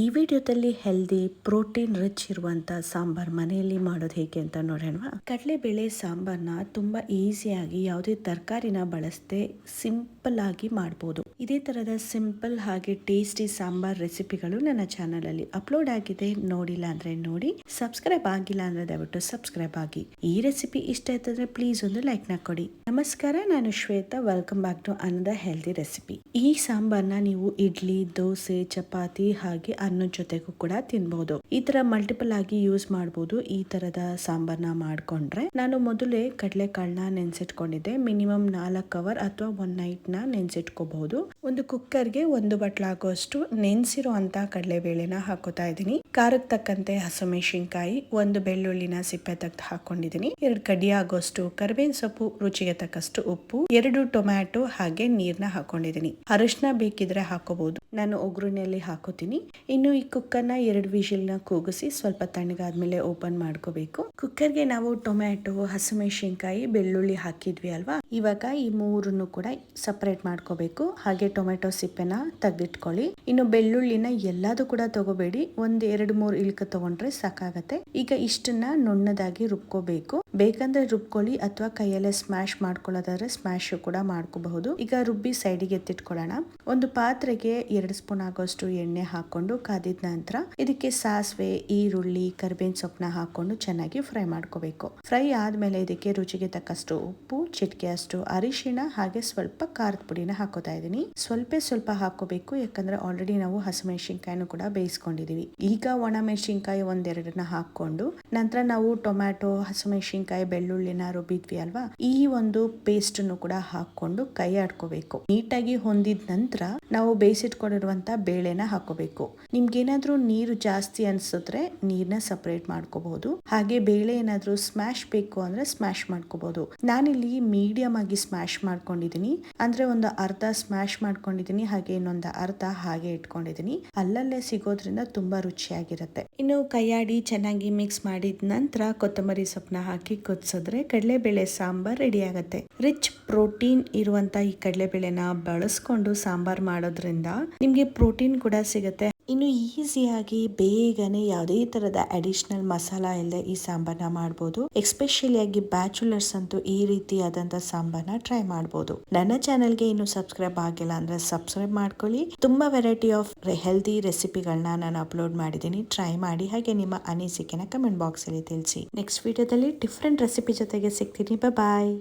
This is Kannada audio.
ಈ ವಿಡಿಯೋದಲ್ಲಿ ಹೆಲ್ದಿ ಪ್ರೋಟೀನ್ ರಿಚ್ ಇರುವಂತ ಸಾಂಬಾರ್ ಮನೆಯಲ್ಲಿ ಮಾಡೋದು ಹೇಗೆ ಅಂತ ನೋಡೋಣ. ಕಡಲೆಬೇಳೆ ಸಾಂಬಾರ್ನ ತುಂಬಾ ಈಸಿಯಾಗಿ ಯಾವುದೇ ತರಕಾರಿನ ಬಳಸದೆ ಸಿಂಪಲ್ ಆಗಿ ಮಾಡಬಹುದು. ಇದೇ ತರದ ಸಿಂಪಲ್ ಹಾಗೆ ಟೇಸ್ಟಿ ಸಾಂಬಾರ್ ರೆಸಿಪಿಗಳು ನನ್ನ ಚಾನಲ್ ಅಲ್ಲಿ ಅಪ್ಲೋಡ್ ಆಗಿದೆ. ನೋಡಿಲ್ಲ ಅಂದ್ರೆ ನೋಡಿ, ಸಬ್ಸ್ಕ್ರೈಬ್ ಆಗಿಲ್ಲ ಅಂದ್ರೆ ದಯವಿಟ್ಟು ಸಬ್ಸ್ಕ್ರೈಬ್ ಆಗಿ. ಈ ರೆಸಿಪಿ ಇಷ್ಟ ಆಯ್ತಂದ್ರೆ ಪ್ಲೀಸ್ ಒಂದು ಲೈಕ್ ನ ಕೊಡಿ. ನಮಸ್ಕಾರ, ನಾನು Shweta. Welcome back to another healthy recipe. ಈ ಸಾಂಬಾರ್ನ ನೀವು ಇಡ್ಲಿ, ದೋಸೆ, ಚಪಾತಿ ಹಾಗೆ ಅನ್ನದ ಜೊತೆಗೂ ಕೂಡ ತಿನ್ಬಹುದು. ಈ ತರ ಮಲ್ಟಿಪಲ್ ಆಗಿ ಯೂಸ್ ಮಾಡಬಹುದು. ಈ ತರದ ಸಾಂಬಾರ್ನ ಮಾಡ್ಕೊಂಡ್ರೆ ನಾನು ಮೊದಲೇ ಕಡಲೆಕಾಳನ್ನ ನೆನ್ಸಿಟ್ಕೊಂಡಿದ್ದೆ. ಮಿನಿಮಮ್ 4 ಅವರ್ ಅಥವಾ 1 ನೈಟ್ ನ ನೆನ್ಸಿಟ್ಕೋಬಹುದು. ಒಂದು ಕುಕ್ಕರ್ಗೆ 1 ಬಟ್ಲಾಗುವಷ್ಟು ನೆನ್ಸಿರೋ ಅಂತ ಕಡಲೆಬೇಳೆನ ಹಾಕೋತಾ ಇದೀನಿ. ಖಾರಕ್ಕೆ ತಕ್ಕಂತೆ ಹಸಿಮೆಣಸಿನಕಾಯಿ, 1 ಬೆಳ್ಳುಳ್ಳಿನ ಸಿಪ್ಪೆ ತೆಗೆದು ಹಾಕೊಂಡಿದೀನಿ. 2 ಕಡ್ಡಿ ಆಗೋಷ್ಟು ಕರಿಬೇವಿನ ಸೊಪ್ಪು, ರುಚಿಗೆ ತಕ್ಕಷ್ಟು ಉಪ್ಪು, 2 ಟೊಮ್ಯಾಟೊ ಹಾಗೆ ನೀರ್ನ ಹಾಕೊಂಡಿದೀನಿ. ಅರಿಶಿನ ಬೇಕಿದ್ರೆ ಹಾಕೋಬಹುದು. ನಾನು ಒಗ್ಗರಣೆಯಲ್ಲಿ ಹಾಕೋತೀನಿ. ಇನ್ನು ಈ ಕುಕ್ಕರ್ನ 2 ವಿಷಲ್ನ ಕೂಗಿಸಿ ಸ್ವಲ್ಪ ತಣ್ಣಗಾದ್ಮೇಲೆ ಓಪನ್ ಮಾಡ್ಕೋಬೇಕು. ಕುಕ್ಕರ್ಗೆ ನಾವು ಟೊಮ್ಯಾಟೊ, ಹಸಿಮೆಣಸಿನಕಾಯಿ, ಬೆಳ್ಳುಳ್ಳಿ ಹಾಕಿದ್ವಿ ಅಲ್ವಾ. ಇವಾಗ ಈ 3 ಕೂಡ ಸಪರೇಟ್ ಮಾಡ್ಕೋಬೇಕು. ಹಾಗೆ ಟೊಮೆಟೊ ಸಿಪ್ಪೆನ ತೆಗೆದಿಟ್ಕೊಳ್ಳಿ. ಇನ್ನು ಬೆಳ್ಳುಳ್ಳಿನ ಎಲ್ಲಾದು ಕೂಡ ತಗೋಬೇಡಿ, 1-2-3 ಇಳ್ಕ ತಗೊಂಡ್ರೆ ಸಾಕಾಗತ್ತೆ. ಈಗ ಇಷ್ಟನ್ನ ನುಣ್ಣದಾಗಿ ರುಬ್ಕೋಬೇಕು. ಬೇಕಂದ್ರೆ ರುಬ್ಕೊಳ್ಳಿ ಅಥವಾ ಕೈಯಲ್ಲೇ ಸ್ಮ್ಯಾಶ್ ಮಾಡ್ಕೊಳ್ಳೋದಾದ್ರೆ ಸ್ಮ್ಯಾಶ್ ಕೂಡ ಮಾಡ್ಕೋಬಹುದು. ಈಗ ರುಬ್ಬಿ ಸೈಡಿಗೆ ಎತ್ತಿಟ್ಕೊಳ್ಳೋಣ. ಒಂದು ಪಾತ್ರೆಗೆ 2 ಸ್ಪೂನ್ ಆಗೋಷ್ಟು ಎಣ್ಣೆ ಹಾಕೊಂಡು ಕಾದಿದ ನಂತರ ಇದಕ್ಕೆ ಸಾಸಿವೆ, ಈರುಳ್ಳಿ, ಕರಿಬೇವಿನ ಸೊಪ್ಪನ್ನ ಹಾಕೊಂಡು ಚೆನ್ನಾಗಿ ಫ್ರೈ ಮಾಡ್ಕೋಬೇಕು. ಫ್ರೈ ಆದ್ಮೇಲೆ ಇದಕ್ಕೆ ರುಚಿಗೆ ತಕ್ಕಷ್ಟು ಉಪ್ಪು, ಚಿಟಿಕೆಯಷ್ಟು ಅರಿಶಿಣ ಹಾಗೆ ಸ್ವಲ್ಪ ಖಾರದ ಪುಡಿನ ಹಾಕೋತಾ ಇದೀನಿ. ಸ್ವಲ್ಪ ಹಾಕೋಬೇಕು, ಯಾಕಂದ್ರೆ ಆಲ್ರೆಡಿ ನಾವು ಹಸಿಮೆಣಸಿನಕಾಯಿನೂ ಕೂಡ ಬೇಯಿಸ್ಕೊಂಡಿದೀವಿ. ಈಗ ಒಣ ಮೆಣಸಿನಕಾಯಿ 1-2ನ ಹಾಕೊಂಡು ನಂತರ ನಾವು ಟೊಮ್ಯಾಟೊ, ಹಸಿಮೆಣಸಿನಕಾಯಿ, ಬೆಳ್ಳುಳ್ಳಿನ ರುಬ್ಬಿದ್ವಿ ಅಲ್ವಾ, ಈ ಒಂದು ಪೇಸ್ಟ್ ಅನ್ನು ಕೂಡ ಹಾಕೊಂಡು ಕೈ ಆಡ್ಕೋಬೇಕು. ನೀಟಾಗಿ ಹೊಂದಿದ ನಂತರ ನಾವು ಬೇಯಿಸಿಟ್ಕೊಂಡಿರುವಂತ ಬೇಳೆನ ಹಾಕೋಬೇಕು. ನಿಮ್ಗೇನಾದ್ರೂ ನೀರು ಜಾಸ್ತಿ ಅನ್ಸಿದ್ರೆ ನೀರ್ನ ಸಪರೇಟ್ ಮಾಡ್ಕೋಬಹುದು. ಹಾಗೆ ಬೇಳೆ ಏನಾದ್ರೂ ಸ್ಮ್ಯಾಶ್ ಬೇಕು ಅಂದ್ರೆ ಸ್ಮ್ಯಾಶ್ ಮಾಡ್ಕೋಬಹುದು. ನಾನಿಲ್ಲಿ ಮೀಡಿಯಂ ಆಗಿ ಸ್ಮ್ಯಾಶ್ ಮಾಡ್ಕೊಂಡಿದೀನಿ. ಅಂದ್ರೆ ಒಂದು ಅರ್ಧ ಸ್ಮ್ಯಾಶ್ ಮಾಡ್ಕೊಂಡಿದೀನಿ, ಹಾಗೆ ಇನ್ನೊಂದು ಅರ್ಧ ಹಾಗೆ ಇಟ್ಕೊಂಡಿದೀನಿ. ಅಲ್ಲಲ್ಲೇ ಸಿಗೋದ್ರಿಂದ ತುಂಬಾ ರುಚಿಯಾಗಿರುತ್ತೆ. ಇನ್ನು ಕೈಯಾಡಿ ಚೆನ್ನಾಗಿ ಮಿಕ್ಸ್ ಮಾಡಿದ ನಂತರ ಕೊತ್ತಂಬರಿ ಸೊಪ್ಪನ್ನ ಹಾಕಿ ಕುದಿಸಿದ್ರೆ ಕಡಲೆಬೇಳೆ ಸಾಂಬಾರ್ ರೆಡಿ ಆಗುತ್ತೆ. ರಿಚ್ ಪ್ರೋಟೀನ್ ಇರುವಂತ ಈ ಕಡಲೆಬೇಳೆನ ಬಳಸ್ಕೊಂಡು ಸಾಂಬಾರ್ ಮಾಡೋದ್ರಿಂದ ನಿಮ್ಗೆ ಪ್ರೋಟೀನ್ ಕೂಡ ಸಿಗುತ್ತೆ. ಇನ್ನು ಈಸಿಯಾಗಿ ಬೇಗನೆ ಯಾವುದೇ ತರದ ಅಡಿಷನಲ್ ಮಸಾಲ ಇಲ್ಲದೆ ಈ ಸಾಂಬಾರ್ನ ಮಾಡಬಹುದು. ಎಸ್ಪೆಷಲಿ ಆಗಿ ಬ್ಯಾಚುಲರ್ಸ್ ಅಂತೂ ಈ ರೀತಿಯಾದಂತ ಸಾಂಬಾರ್ನ ಟ್ರೈ ಮಾಡಬಹುದು. ನನ್ನ ಚಾನೆಲ್ಗೆ ಇನ್ನು ಸಬ್ಸ್ಕ್ರೈಬ್ ಆಗಿಲ್ಲ ಅಂದ್ರೆ ಸಬ್ಸ್ಕ್ರೈಬ್ ಮಾಡ್ಕೊಳ್ಳಿ. ತುಂಬಾ ವೆರೈಟಿ ಆಫ್ ಹೆಲ್ದಿ ರೆಸಿಪಿಗಳನ್ನ ನಾನು ಅಪ್ಲೋಡ್ ಮಾಡಿದ್ದೀನಿ. ಟ್ರೈ ಮಾಡಿ. ಹಾಗೆ ನಿಮ್ಮ ಅನಿಸಿಕೆನ ಕಮೆಂಟ್ ಬಾಕ್ಸ್ ಅಲ್ಲಿ ತಿಳಿಸಿ. ನೆಕ್ಸ್ಟ್ ವಿಡಿಯೋದಲ್ಲಿ ಡಿಫ್ರೆಂಟ್ ರೆಸಿಪಿ ಜೊತೆಗೆ ಸಿಗ್ತೀನಿ. ಬಾಯ್.